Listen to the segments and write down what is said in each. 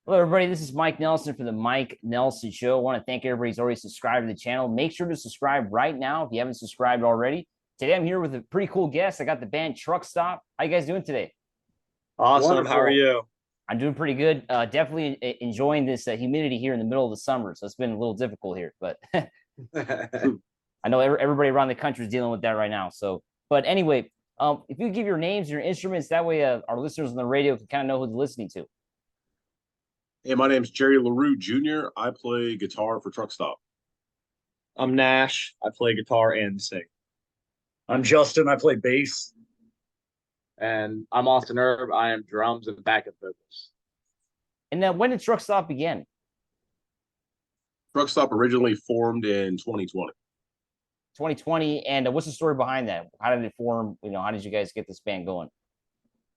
Hello, everybody. This is Mike Nelson from the Mike Nelson Show. I want to thank everybody who's already subscribed to the channel. Make sure to subscribe right now if you haven't subscribed already. Today, I'm here with a pretty cool guest. I got the band Truckstop. How you guys doing today? Awesome. Wonderful. How are you? I'm doing pretty good. Definitely enjoying this humidity here in the middle of the summer. So it's been a little difficult here, but I know everybody around the country is dealing with that right now. So, but anyway, if you give your names, your instruments, that way our listeners on the radio can kind of know who they're listening to. Hey, my name's Jerry LaRue Jr. I play guitar for Truckstop. I'm Nash. I play guitar and sing. I'm Justin. I play bass. And I'm Austin Herb. I am drums and backup vocals. And then when did Truckstop begin? Truckstop originally formed in 2020. 2020. And what's the story behind that? How did it form? How did you guys get this band going?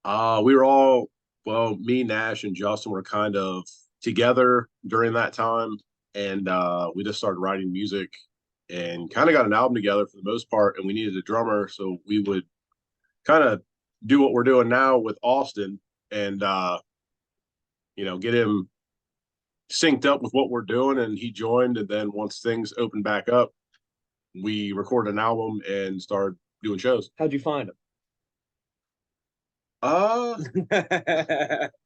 We were all, well, me, Nash, and Justin were kind of together during that time. And we just started writing music and kind of got an album together for the most part. And we needed a drummer. So we would kind of do what we're doing now with Austin and, get him synced up with what we're doing. And he joined. And then once things opened back up, we recorded an album and started doing shows. How'd you find him?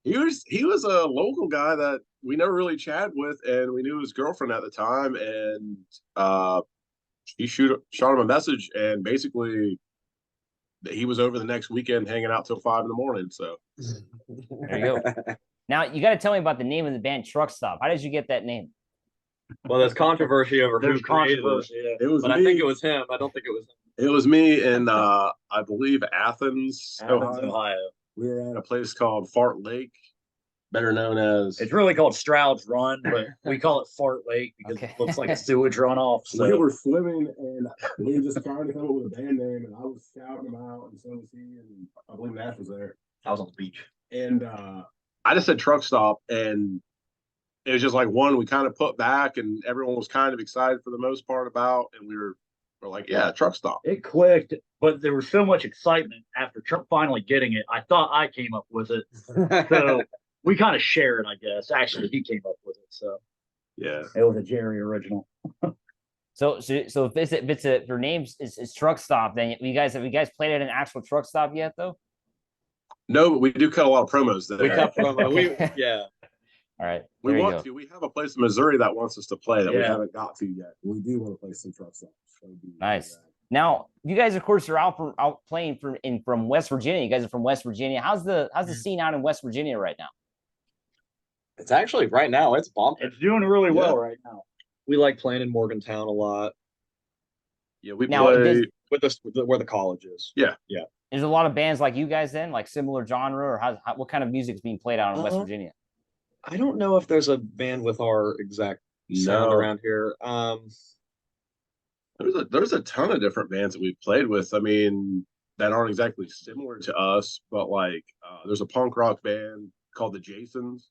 He was a local guy that we never really chatted with, and we knew his girlfriend at the time, and he shot him a message, and basically he was over the next weekend hanging out till 5 a.m. So there you go. Now you got to tell me about the name of the band Truckstop. How did you get that name? Well, there's controversy over who There's created controversy. it. it was But me. I think it was him. I don't think it was him. It was me in I believe Athens, Ohio. Ohio. We were at a place called Fart Lake, better known as. It's really called Stroud's Run, but we call it Fart Lake because Okay. it looks like a sewage runoff. We So were swimming, and we were just trying to come up with a band name, and I was scouting them out, and so was he, and I believe Nash was there. I was on the beach. And I just said Truck Stop, and it was just like one we kind of put back, and everyone was kind of excited for the most part about, and we're like, yeah, Truck Stop. It clicked, but there was so much excitement after Trump finally getting it. I thought I came up with it. So we kind of shared, I guess. Actually, he came up with it. So Yeah. it was a Jerry original. So if your name is Truckstop, then have you guys played at an actual truck stop yet though? No, but we do cut a lot of promos there. We cut promo. Okay. Yeah. All right. We there you want go. to. We have a place in Missouri that wants us to play that we Yeah. haven't got to yet. We do want to play some Truck Stops. Nice. Now, you guys, of course, are out playing from West Virginia. You guys are from West Virginia. How's the scene out in West Virginia right now? It's actually right now, it's bumping. It's doing really well right now. We like playing in Morgantown a lot. Yeah, we Now, play. Where the college is. There's a lot of bands like you guys then, like similar genre, or what kind of music is being played out in West Virginia? I don't know if there's a band with our exact sound No. around here. There's a ton of different bands that we've played with. I mean, that aren't exactly similar to us, but like there's a punk rock band called the Jasons.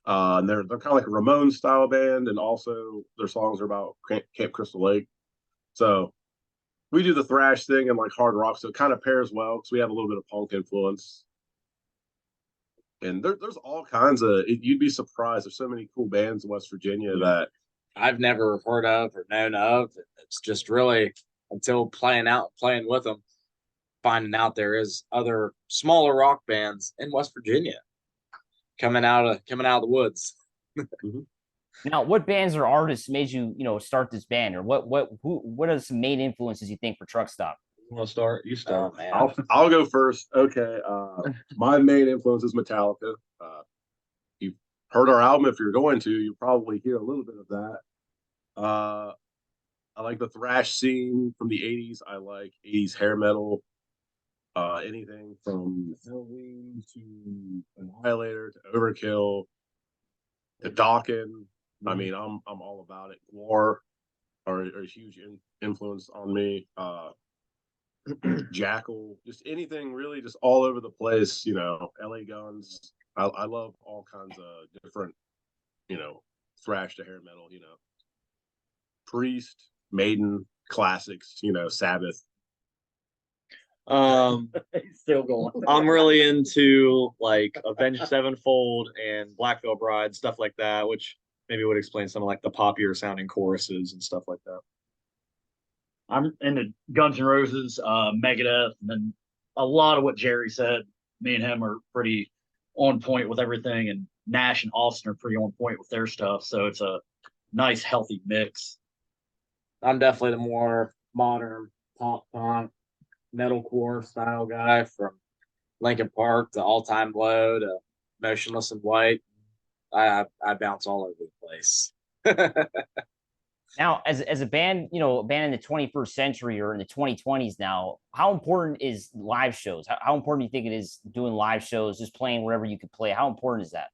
And they're kind of like a Ramones style band, and also their songs are about Camp Crystal Lake. So we do the thrash thing and like hard rock, so it kind of pairs well because we have a little bit of punk influence. And there's all kinds of. You'd be surprised. There's so many cool bands in West Virginia that I've never heard of or known of. It's just really until playing with them, finding out there is other smaller rock bands in West Virginia coming out of the woods. Now, what bands or artists made you start this band, or what are some main influences you think for Truckstop? You want to start? You start. Oh man. I'll go first. Okay. My main influence is Metallica. You've heard our album. If you're going to, you'll probably hear a little bit of that. I like the thrash scene from the 80s. I like 80s hair metal. Anything from Halloween to Annihilator to Overkill to Dokken. I mean, I'm all about it. War are a huge influence on me. Jackal, just anything really, just all over the place. LA Guns. I love all kinds of different, thrash to hair metal. Priest, Maiden, classics. Sabbath. He's still going. I'm really into like Avenged Sevenfold and Black Veil Bride, stuff like that, which maybe would explain some of like the poppier sounding choruses and stuff like that. I'm into Guns N' Roses, Megadeth, and then a lot of what Jerry said. Me and him are pretty on point with everything, and Nash and Austin are pretty on point with their stuff. So it's a nice, healthy mix. I'm definitely the more modern pop punk metalcore style guy, from Linkin Park to All Time Low to Motionless in White. I bounce all over the place. Now, as a band, a band in the 21st century or in the 2020s now, how important is live shows? How important do you think it is doing live shows, just playing wherever you could play? How important is that?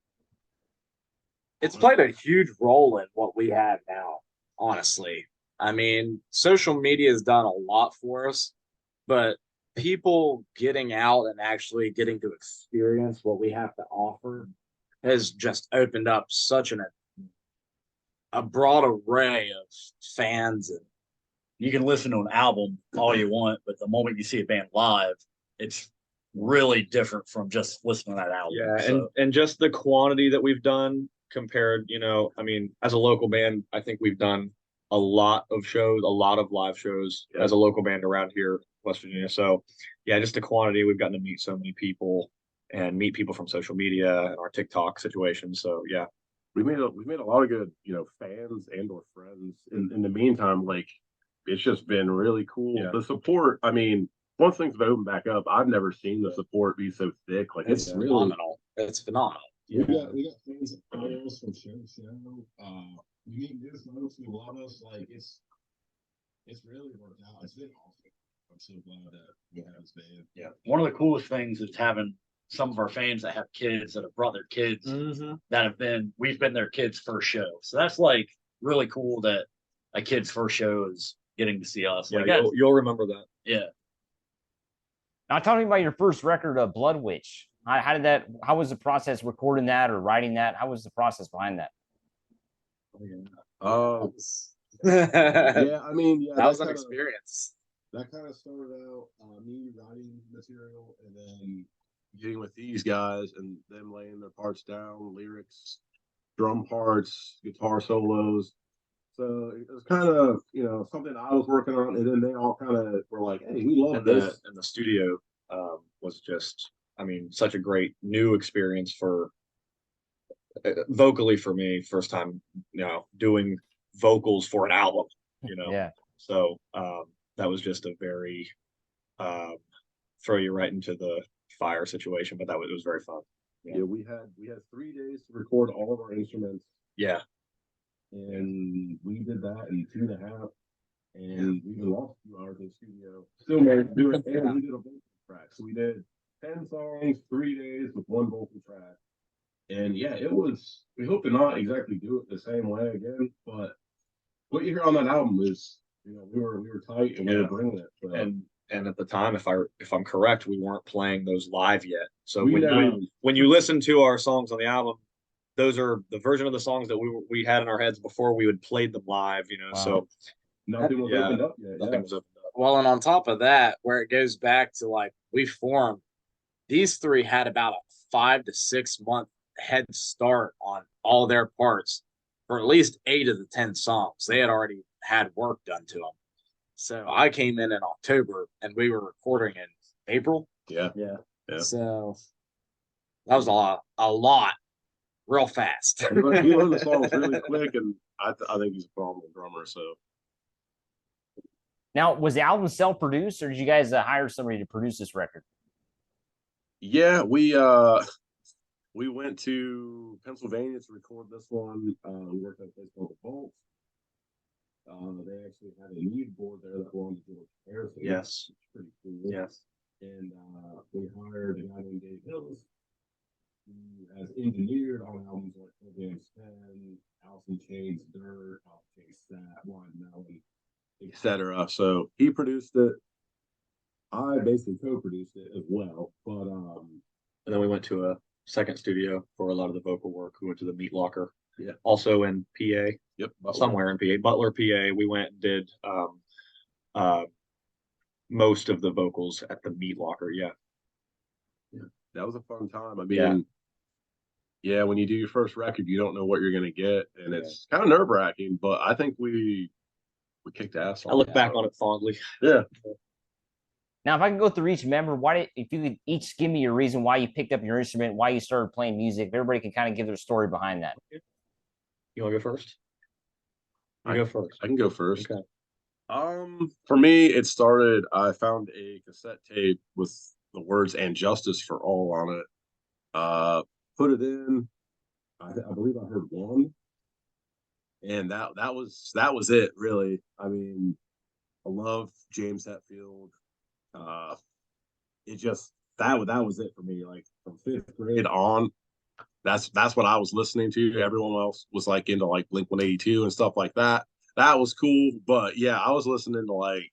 It's played a huge role in what we have now, honestly. I mean, social media has done a lot for us, but people getting out and actually getting to experience what we have to offer has just opened up such a broad array of fans. And You can listen to an album all you want, but the moment you see a band live, it's really different from just listening to that album. Yeah, So, and just the quantity that we've done compared, I mean, as a local band, I think we've done a lot of shows, a lot of live shows as a local band around here, West Virginia. So yeah, just the quantity, we've gotten to meet so many people and meet people from social media and our TikTok situation. So yeah. We made a lot of good, fans and or friends. In the meantime, like it's just been really cool. Yeah. The support, I mean, once things have opened back up, I've never seen the support be so thick. Like it's really phenomenal. It's phenomenal. Yeah. We got fans that follow us from show to show. We meet new folks who love us. Like it's really worked out. It's been awesome. I'm so glad that we have this band. yeah, one of the coolest things is having some of our fans that have kids that have brought their kids we've been their kids' first show. So that's like really cool that a kid's first show is getting to see us. Yeah, Like you'll remember that. yeah. Now, talking about your first record, Blood Witch. How was the process recording that or writing that? How was the process behind that? Yeah, I mean, That was an kinda- experience. That kind of started out me writing material, and then getting with these guys and them laying their parts down, lyrics, drum parts, guitar solos. So it was kind of, something I was working on, and then they all kind of were like, "Hey, we love this." And the studio was just, I mean, such a great new experience for vocally for me, first time, doing vocals for an album, Yeah. So that was just a very throw you right into the fire situation, but it was very fun. Yeah, we had 3 days to record all of our instruments, Yeah. and we did that in 2.5, and we even lost a few hours in the studio. Still managed to do it, and we did a vocal track. So we did 10 songs, 3 days with one vocal track. And yeah, we hope to not exactly do it the same way again, but what you hear on that album is, we were tight and we were bringing it. So. And at the time, if I'm correct, we weren't playing those live yet. So We when never you, even- when you listen to our songs on the album, those are the version of the songs that we had in our heads before we would played them live. Wow. So Nothing was Yeah. opened up yet. nothing was opened up. Well, and on top of that, where it goes back to like we formed, these three had about a 5 to 6 month head start on all their parts for at least 8 of the 10 songs. They had already had work done to them. So I came in October and we were recording in April. Yeah. Yeah. Yeah. So that was a lot real fast. He learned the songs really quick, and I think he's a phenomenal drummer. So Now, was the album self-produced, or did you guys hire somebody to produce this record? yeah, we went to Pennsylvania to record this one. We worked at a place called The Vault. They actually had a lead board there that belonged to George Harrison. Yes. It's pretty cool. Yes. And we hired a guy named Dave Hills, who has engineered on albums like Program's 10, Alice in Chains, Dirt, Alice in Chains, Sat, Blind Melon, etc. So he produced it. I basically co-produced it as well. But And then we went to a second studio for a lot of the vocal work. We went to the Meat Locker. Yeah. Also in PA. yep, Somewhere in PA, Butler, PA. We went and did most of the vocals at the meat locker. Yeah. That was a fun time. I mean, yeah, when you do your first record, you don't know what you're gonna get, and it's kind of nerve-wracking, but I think we kicked ass on I look it, back so. on it fondly. Yeah. Now, if I could go through each member, if you could each give me your reason why you picked up your instrument, why you started playing music, everybody can kind of give their story behind that. You want to go first? You go first. I can go first. Okay. For me, it started. I found a cassette tape with the words "and justice for all" on it. Put it in. I believe I heard one, and that was it. Really, I mean, I love James Hetfield. It just that was it for me. Like from fifth grade on, that's what I was listening to. Everyone else was like into like Blink-182 and stuff like that. That was cool, but yeah, I was listening to like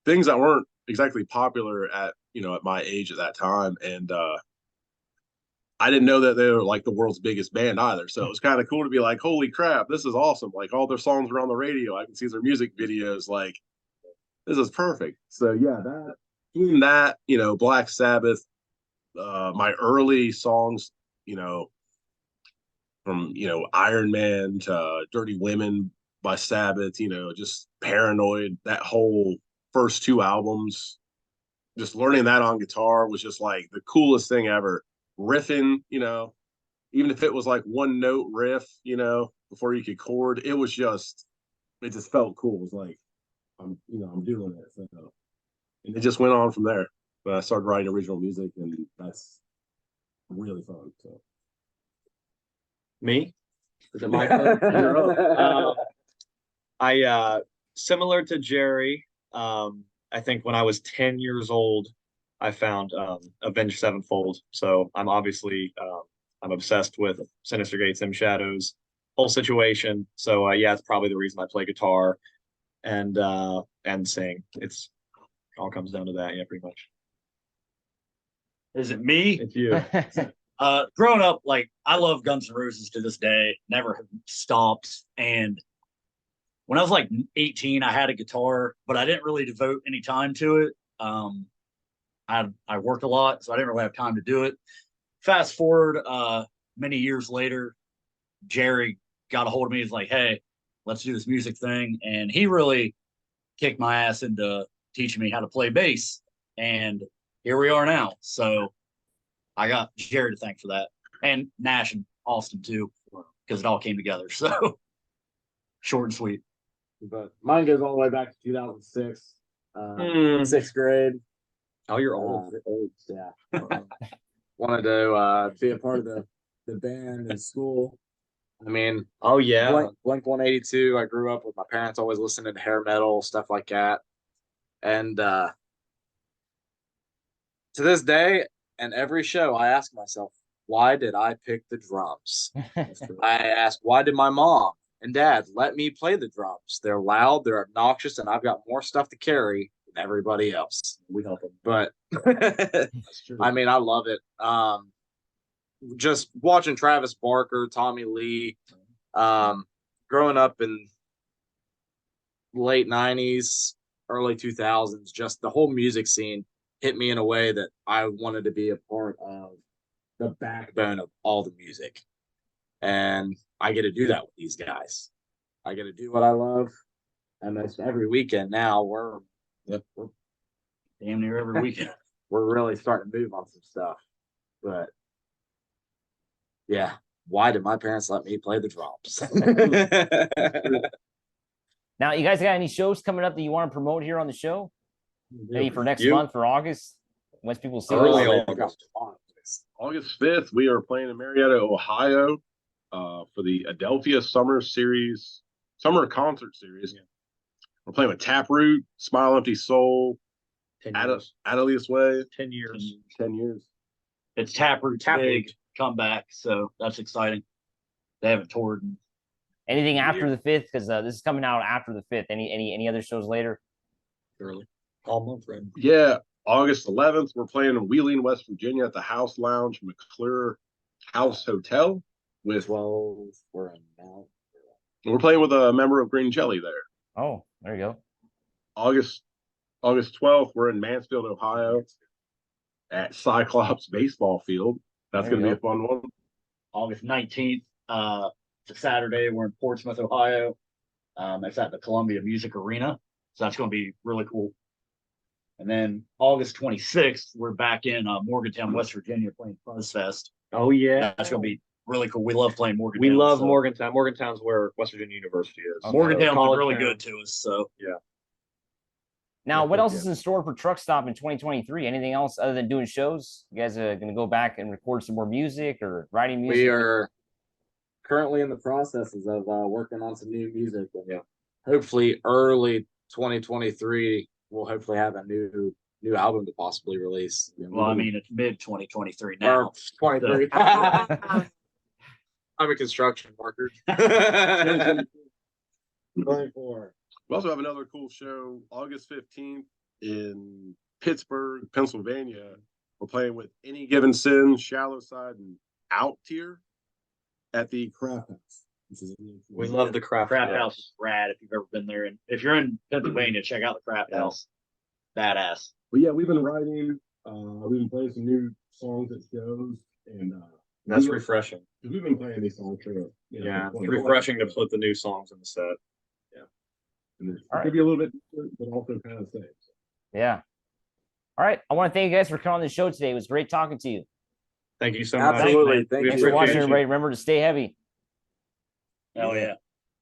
things that weren't exactly popular at at my age at that time, and I didn't know that they were like the world's biggest band either. So it was kind of cool to be like, holy crap, this is awesome! Like all their songs are on the radio. I can see their music videos. Like this is perfect. So yeah, between that, Black Sabbath, my early songs, you know, from Iron Man to Dirty Women by Sabbath, just Paranoid, that whole first two albums, just learning that on guitar was just like the coolest thing ever. Riffing, even if it was like one note riff, before you could chord, it just felt cool. It was like I'm doing it. So, and it just went on from there. But I started writing original music, and that's really fun. So Me? Is it my turn? You're up. I similar to Jerry, I think when I was 10 years old, I found Avenged Sevenfold. So I'm obviously I'm obsessed with Sinister Gates, Them Shadows, whole situation. So yeah, it's probably the reason I play guitar and sing. It's all comes down to that, yeah, pretty much. Is it me? It's you. Growing up, like I love Guns N' Roses to this day, never have stopped. And when I was like 18, I had a guitar, but I didn't really devote any time to it. I worked a lot, so I didn't really have time to do it. Fast forward many years later, Jerry got a hold of me. He's like, "Hey, let's do this music thing," and he really kicked my ass into teaching me how to play bass. And here we are now. So I got Jerry to thank for that, and Nash and Austin too, because it all came together. So short and sweet. But mine goes all the way back to 2006, sixth grade. Oh, you're old. Yeah. Wanted to be a part of the band in school. I mean, Oh yeah. Blink 182. I grew up with my parents always listening to hair metal, stuff like that. And to this day, and every show, I ask myself, why did I pick the drums? I ask, why did my mom and dad let me play the drums? They're loud, they're obnoxious, and I've got more stuff to carry than everybody else. we help them. But That's true. I mean, I love it. Just watching Travis Barker, Tommy Lee, growing up in late 90s, early 2000s, just the whole music scene hit me in a way that I wanted to be a part of the backbone of all the music. And I get to do that with these guys. I get to do what I love. And that's every weekend now. We're Damn near every weekend. we're really starting to move on some stuff. But yeah, why did my parents let me play the drums? Now, you guys got any shows coming up that you want to promote here on the show? Maybe for next You? month, for August, once people see Early this? August 5th, we are playing in Marietta, Ohio, for the Adelphia Summer Concert Series. Yeah. We're playing with Taproot, Smile Empty Soul, 10 years. Adelius Way. 10 years. 10 years. It's Taproot's big comeback, so that's exciting. They haven't toured. Anything after the 5th? Because this is coming out after the 5th. Any other shows later? Early. All month, right? Yeah, August 11th, we're playing in Wheeling, West Virginia at the House Lounge, McClure House Hotel. With 12, we're in now. we're playing with a member of Green Jelly there. Oh, there you go. August August 12th, we're in Mansfield, Ohio, at Cyclops Baseball Field. That's There going to you be a fun one. August 19th, it's a Saturday. We're in Portsmouth, Ohio. It's at the Columbia Music Arena. So that's going to be really cool. And then August 26th, we're back in Morgantown, West Virginia, playing Fuzz Fest. Oh yeah. That's going to be really cool. We love playing Morgantown. We love so- Morgantown. Morgantown's where West Virginia University is. Okay. Morgantown's been College really town. good to us. So Now, what Yeah. else is in store for Truckstop in 2023? Anything else other than doing shows? You guys are going to go back and record some more music or writing music? We are currently in the processes of working on some new music, and hopefully early 2023 we'll hopefully have a new album to possibly release. well, I mean, it's mid 2023 now. Or 23. I'm a construction worker. 24. We also have another cool show August 15th in Pittsburgh, Pennsylvania. We're playing with Any Given Sin, Shallow Side, and Out Tier at the Craft House. We love the craft. Craft House is rad if you've ever been there. And if you're in Pennsylvania, check out the Craft House. Badass. But yeah, we've been writing. We've been playing some new songs at shows, and That's refreshing. we've been playing these songs for Yeah, for it's refreshing to put the new songs in the set. And it All could be a little bit different, but also kind of the same. Yeah. All right. I want to thank you guys for coming on the show today. It was great talking to you. Thank you so much. Absolutely. man. Thank We Thanks for watching, appreciate you. everybody. Remember to stay heavy. Hell yeah.